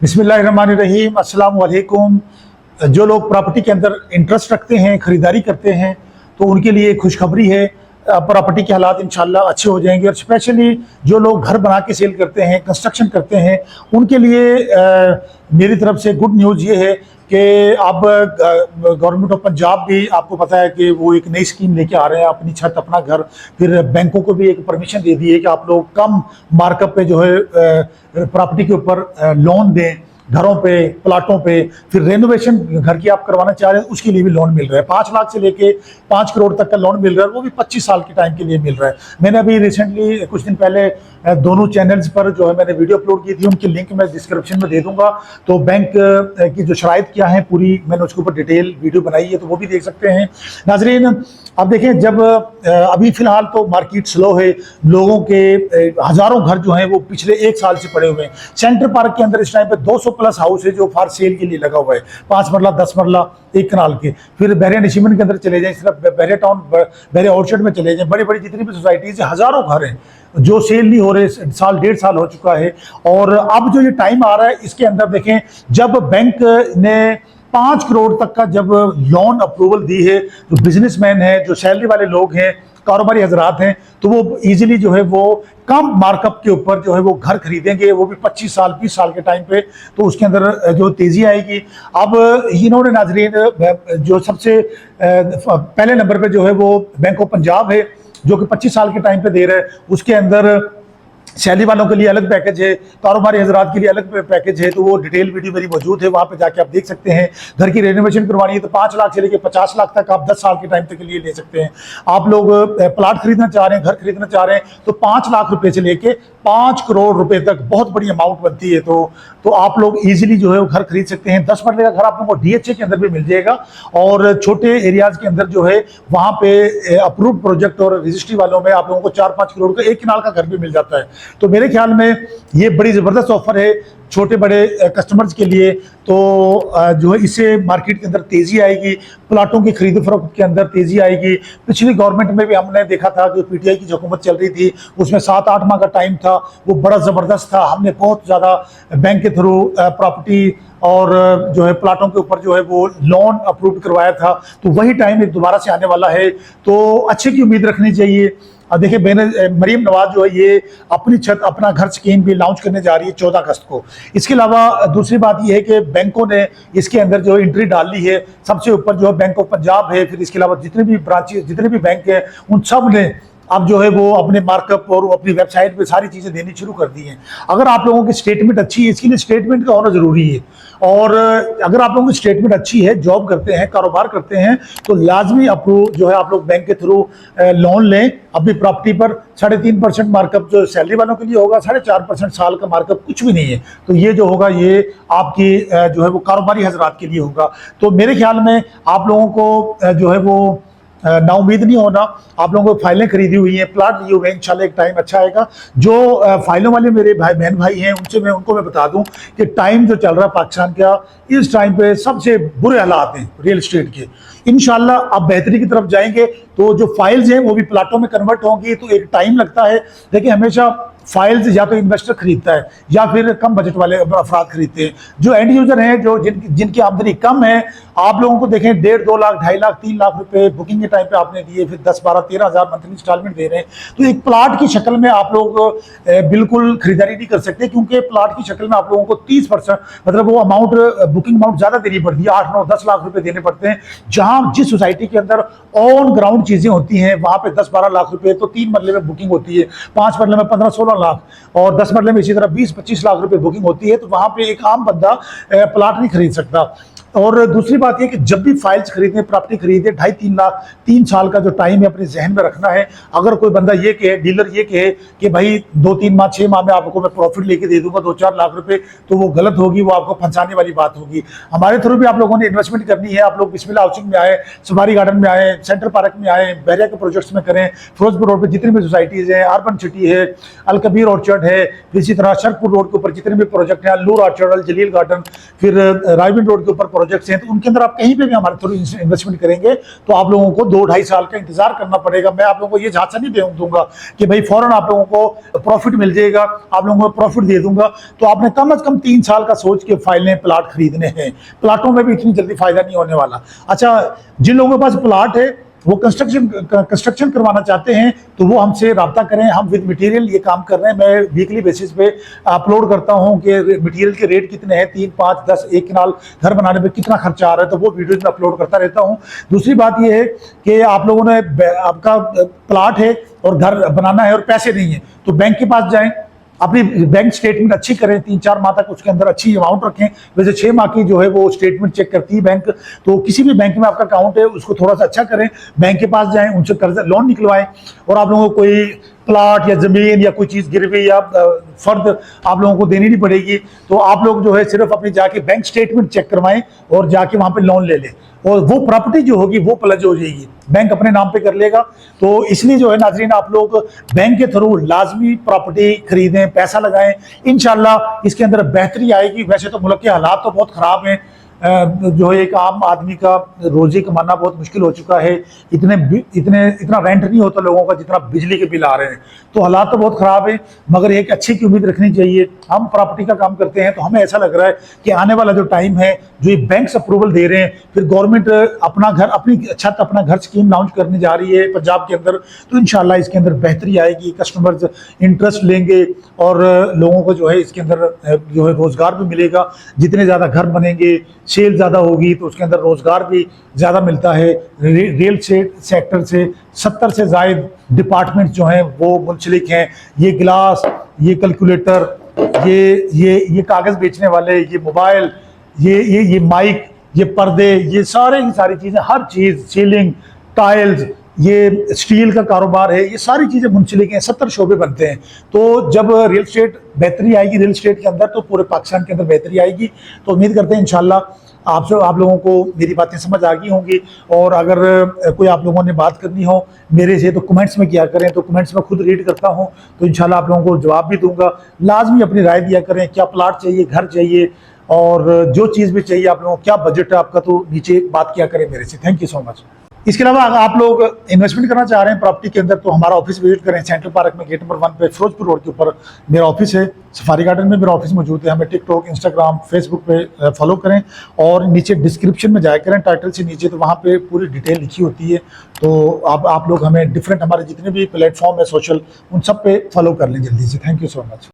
बिस्मिल्लाहिर्रहमानिर्रहीम, अस्सलाम वालेकुम। जो लोग प्रॉपर्टी के अंदर इंटरेस्ट रखते हैं, ख़रीदारी करते हैं, तो उनके लिए खुशखबरी है। प्रॉपर्टी के हालात इंशाल्लाह अच्छे हो जाएंगे। और स्पेशली जो लोग घर बना के सेल करते हैं, कंस्ट्रक्शन करते हैं, उनके लिए मेरी तरफ से गुड न्यूज़ ये है कि अब गवर्नमेंट ऑफ पंजाब भी, आपको पता है कि वो एक नई स्कीम लेके आ रहे हैं, अपनी छत अपना घर। फिर बैंकों को भी एक परमिशन दे दी है कि आप लोग कम मार्कअप पे जो है प्रॉपर्टी के ऊपर लोन दें, घरों पे, प्लाटों पे। फिर रेनोवेशन घर की आप करवाना चाह रहे हैं, उसके लिए भी लोन मिल रहा है। 5 लाख से लेके 5 करोड़ तक का लोन मिल रहा है, वो भी 25 साल के टाइम के लिए मिल रहा है। मैंने अभी रिसेंटली कुछ दिन पहले दोनों चैनल्स पर जो है मैंने वीडियो अपलोड की थी, उनकी लिंक मैं डिस्क्रिप्शन में दे दूंगा। तो बैंक की जो शराइत क्या है पूरी मैंने उसके ऊपर डिटेल वीडियो बनाई है, तो वो भी देख सकते हैं। नाजरीन, अब देखें, जब अभी फिलहाल तो मार्केट स्लो है, लोगों के हज़ारों घर जो हैं वो पिछले 1 साल से पड़े हुए हैं। सेंटर पार्क के अंदर इस टाइम पे 200 प्लस हाउस है जो फॉर सेल के लिए लगा हुआ है, 5 मरला 10 मरला 1 कनाल के। फिर बहरिया नशीमन के अंदर चले जाएं, इस तरफ बहरिया टाउन, बहरिया ऑर्चर्ड में चले जाएं, बड़ी बड़ी जितनी भी सोसाइटीज है, हज़ारों घर हैं जो सेल नहीं हो रहे। साल 1.5 साल हो चुका है। और अब जो ये टाइम आ रहा है, इसके अंदर देखें, जब बैंक ने 5 करोड़ तक का जब लोन अप्रूवल दी है, तो बिजनेसमैन है, जो सैलरी वाले लोग हैं, कारोबारी हजरात हैं, तो वो इजीली जो है वो कम मार्कअप के ऊपर जो है वो घर खरीदेंगे, वो भी 25 साल 20 साल के टाइम पे। तो उसके अंदर जो तेज़ी आएगी। अब इन्होंने नाजरीन जो सबसे पहले नंबर पे जो है वो बैंक ऑफ पंजाब है, जो कि 25 साल के टाइम पे दे रहा है। उसके अंदर सैलरी वालों के लिए अलग पैकेज है, कारोबारी हजरात के लिए अलग पैकेज है। तो वो डिटेल वीडियो मेरी मौजूद है, वहाँ पे जाके आप देख सकते हैं। घर की रेनोवेशन करवानी है तो 5 लाख से लेकर 50 लाख तक आप 10 साल के टाइम तक के लिए ले सकते हैं। आप लोग प्लाट खरीदना चाह रहे हैं, घर खरीदना चाह रहे हैं, तो 5 लाख रुपए से लेके 5 करोड़ रुपए तक बहुत बड़ी अमाउंट बनती है। तो आप लोग इजीली जो है वो घर खरीद सकते हैं। 10 मरले का घर आप लोगों को DHA के अंदर भी मिल जाएगा, और छोटे एरियाज के अंदर जो है वहाँ पे अप्रूव्ड प्रोजेक्ट और रजिस्ट्री वालों में आप लोगों को 4-5 करोड़ का 1 कनाल का घर भी मिल जाता है। तो मेरे ख्याल में ये बड़ी ज़बरदस्त ऑफर है छोटे बड़े कस्टमर्स के लिए। तो जो है इससे मार्केट के अंदर तेज़ी आएगी, प्लाटों की खरीद फरोख्त के अंदर तेज़ी आएगी। पिछली गवर्नमेंट में भी हमने देखा था कि PTI की जो हुकूमत चल रही थी, उसमें 7-8 माह का टाइम था, वो बड़ा ज़बरदस्त था। हमने बहुत ज़्यादा बैंक के थ्रू प्रॉपर्टी और जो है प्लाटों के ऊपर जो है वो लोन अप्रूव करवाया था। तो वही टाइम एक दोबारा से आने वाला है, तो अच्छे की उम्मीद रखनी चाहिए। अब देखिए, मरीम नवाज जो है ये अपनी छत अपना घर स्कीम भी लॉन्च करने जा रही है 14 अगस्त को। इसके अलावा दूसरी बात यह है कि बैंकों ने इसके अंदर जो एंट्री डाली है। सबसे ऊपर जो है बैंक ऑफ पंजाब है, फिर इसके अलावा जितने भी ब्रांचेज, जितने भी बैंक हैं, उन सब ने अब जो है वो अपने मार्कअप और अपनी वेबसाइट पे सारी चीज़ें देनी शुरू कर दी हैं। अगर आप लोगों की स्टेटमेंट अच्छी है, इसके लिए स्टेटमेंट का होना ज़रूरी है। और अगर आप लोगों की स्टेटमेंट अच्छी है, जॉब करते हैं, कारोबार करते हैं, तो लाजमी अप्रूव जो है आप लोग बैंक के थ्रू लोन लें अपनी प्रॉपर्टी पर। 3.5% मार्कअप जो सैलरी वालों के लिए होगा, 4.5% साल का मार्कअप कुछ भी नहीं है। तो ये जो होगा ये आपकी जो है वो कारोबारी हजरात के लिए होगा। तो मेरे ख्याल में आप लोगों को जो है वो नाउम्मीद नहीं होना। आप लोगों को फाइलें खरीदी हुई हैं, प्लाट लिए हुए हैं, इंशाल्लाह एक टाइम अच्छा आएगा। जो फाइलों वाले मेरे बहन भाई हैं, उनको मैं बता दूं कि टाइम जो चल रहा है पाकिस्तान का, इस टाइम पे सबसे बुरे हालात हैं रियल एस्टेट के। इंशाल्लाह अब बेहतरी की तरफ जाएंगे, तो जो फाइल्स हैं वो भी प्लाटों में कन्वर्ट होंगी। तो एक टाइम लगता है। देखिए, हमेशा फाइल्स या तो इन्वेस्टर खरीदता है या फिर कम बजट वाले अफराद खरीदते हैं। जो एंड यूजर हैं, जो जिनकी आमदनी कम है, आप लोगों को देखें 1.5, 2 लाख, 2.5 लाख, 3 लाख रुपए बुकिंग के टाइम पे आपने दिए, फिर 10, 12, 13 हज़ार मंथली इंस्टॉलमेंट दे रहे हैं। तो एक प्लाट की शक्ल में आप लोग बिल्कुल खरीदारी नहीं कर सकते, क्योंकि प्लाट की शक्ल में आप लोगों को 30% मतलब वो अमाउंट, बुकिंग अमाउंट ज़्यादा देनी पड़ती है, 8, 9, 10 लाख रुपए देने पड़ते हैं। जहाँ जिस सोसाइटी के अंदर ऑन ग्राउंड चीज़ें होती हैं, वहाँ पे 10, 12 लाख रुपए तो 3 मरले में बुकिंग होती है, 5 मरले में 15, 16 लाख, और 10 मरले में इसी तरह 20, 25 लाख रुपए बुकिंग होती है। तो वहाँ पे एक आम बंदा प्लाट नहीं खरीद सकता। और दूसरी बात यह कि जब भी फाइल्स खरीदें, प्रॉपर्टी खरीदें, 2.5-3 लाख 3 साल का जो टाइम है अपने जहन में रखना है। अगर कोई बंदा ये कहे, डीलर ये कहे कि भाई 2-3 माह 6 माह में आपको मैं प्रॉफिट लेके दे दूंगा 2-4 लाख रुपए, तो वो गलत होगी, वो आपको फंसाने वाली बात होगी। हमारे थ्रू भी आप लोगों ने इन्वेस्टमेंट करनी है। आप लोग बिस्मिल्लाह हाउसिंग में आए, सफारी गार्डन में आए, सेंट्रल पार्क में आए, बहरिया के प्रोजेक्ट्स में करें, फिरोजपुर रोड पर जितनी भी सोसाइटीज़ हैं, अर्बन सिटी है, अलकबीर ऑर्चर्ड है, इसी तरह शरपुर रोड के ऊपर जितने भी प्रोजेक्ट हैं, अल्लूर ऑर्चर्ड, अल जलील गार्डन, फिर रायविंड रोड के ऊपर प्रोजेक्ट्स हैं, तो उनके अंदर आप कहीं पे भी हमारे थ्रू इन्वेस्टमेंट करेंगे तो आप लोगों को 2-2.5 साल का इंतजार करना पड़ेगा। मैं आप लोगों को ये झांसा नहीं दूंगा कि भाई फौरन आप लोगों को प्रॉफिट मिल जाएगा, आप लोगों को प्रॉफिट दे दूंगा। तो आपने कम से कम 3 साल का सोच के फाइलें प्लाट खरीदने हैं। प्लाटों में भी इतनी जल्दी फायदा नहीं होने वाला। अच्छा, जिन लोगों के पास प्लाट है वो कंस्ट्रक्शन करवाना चाहते हैं तो वो हमसे रब्ता करें। हम विद मटेरियल ये काम कर रहे हैं। मैं वीकली बेसिस पे अपलोड करता हूं कि मटेरियल के रेट कितने हैं, 3, 5, 10 एक कनाल घर बनाने में कितना खर्चा आ रहा है, तो वो वीडियोज में अपलोड करता रहता हूं। दूसरी बात ये है कि आप लोगों ने आपका प्लाट है और घर बनाना है और पैसे नहीं है तो बैंक के पास जाएं, अपनी बैंक स्टेटमेंट अच्छी करें, 3-4 माह तक उसके अंदर अच्छी अमाउंट रखें। वैसे 6 माह की जो है वो स्टेटमेंट चेक करती है बैंक, तो किसी भी बैंक में आपका अकाउंट है उसको थोड़ा सा अच्छा करें, बैंक के पास जाएं, उनसे कर्जा लोन निकलवाएं। और आप लोगों को कोई प्लाट या जमीन या कोई चीज़ गिरवी या फर्द आप लोगों को देनी नहीं पड़ेगी, तो आप लोग जो है सिर्फ अपनी जाके बैंक स्टेटमेंट चेक करवाएं और जाके वहां पे लोन ले लें, और वो प्रॉपर्टी जो होगी वो प्लज हो जाएगी, बैंक अपने नाम पे कर लेगा। तो इसलिए जो है नाजरीन, आप लोग बैंक के थ्रू लाजमी प्रॉपर्टी खरीदें, पैसा लगाएं, इंशाल्लाह इसके अंदर बेहतरी आएगी। वैसे तो मुल्क के हालात तो बहुत ख़राब हैं, जो है एक आम आदमी का रोजी कमाना बहुत मुश्किल हो चुका है। इतना रेंट नहीं होता लोगों का जितना बिजली के बिल आ रहे हैं, तो हालात तो बहुत ख़राब है। मगर एक अच्छी की उम्मीद रखनी चाहिए। हम प्रॉपर्टी का काम करते हैं तो हमें ऐसा लग रहा है कि आने वाला जो टाइम है, जो ये बैंक्स अप्रूवल दे रहे हैं, फिर गवर्नमेंट अपनी छत अपना घर स्कीम लॉन्च करने जा रही है पंजाब के अंदर, तो इंशाल्लाह इसके अंदर बेहतरी आएगी, कस्टमर्स इंटरेस्ट लेंगे और लोगों को जो है इसके अंदर जो है रोज़गार भी मिलेगा। जितने ज़्यादा घर बनेंगे, सेल ज़्यादा होगी तो उसके अंदर रोज़गार भी ज़्यादा मिलता है। रियल सेक्टर से 70 से ज़ायद डिपार्टमेंट जो हैं वो मुंसलिक हैं। ये गिलास, ये कैलकुलेटर, ये कागज़ बेचने वाले, ये मोबाइल, ये माइक, ये पर्दे, ये सारी चीज़ें, हर चीज़, सीलिंग, टाइल्स, ये स्टील का कारोबार है, ये सारी चीज़ें मुंसलिक हैं। 70 शोबे बनते हैं। तो जब रियल स्टेट बेहतरी आएगी रियल स्टेट के अंदर, तो पूरे पाकिस्तान के अंदर बेहतरी आएगी। तो उम्मीद करते हैं इंशाल्लाह आप लोगों को मेरी बातें समझ आ गई होंगी। और अगर कोई आप लोगों ने बात करनी हो मेरे से तो कमेंट्स में किया करें, तो कमेंट्स में खुद रीड करता हूं, तो इंशाल्लाह आप लोगों को जवाब भी दूंगा। लाजमी अपनी राय दिया करें, क्या प्लाट चाहिए, घर चाहिए, और जो चीज़ भी चाहिए आप लोगों को, क्या बजट है आपका, तो नीचे बात किया करें मेरे से। Thank you so much. इसके अलावा अगर आप लोग इन्वेस्टमेंट करना चाह रहे हैं प्रॉपर्टी के अंदर, तो हमारा ऑफिस विजिट करें। सेंट्रल पार्क में गेट नंबर 1 पे फिरोजपुर रोड के ऊपर मेरा ऑफिस है। सफारी गार्डन में मेरा ऑफिस मौजूद है। हमें टिकटॉक, इंस्टाग्राम, फेसबुक पे फॉलो करें और नीचे डिस्क्रिप्शन में जाया करें टाइटल से नीचे, तो वहाँ पे पूरी डिटेल लिखी होती है। तो आप लोग हमें डिफरेंट हमारे जितने भी प्लेटफॉर्म है सोशल, उन सब पे फॉलो कर लें जल्दी से। Thank you so much.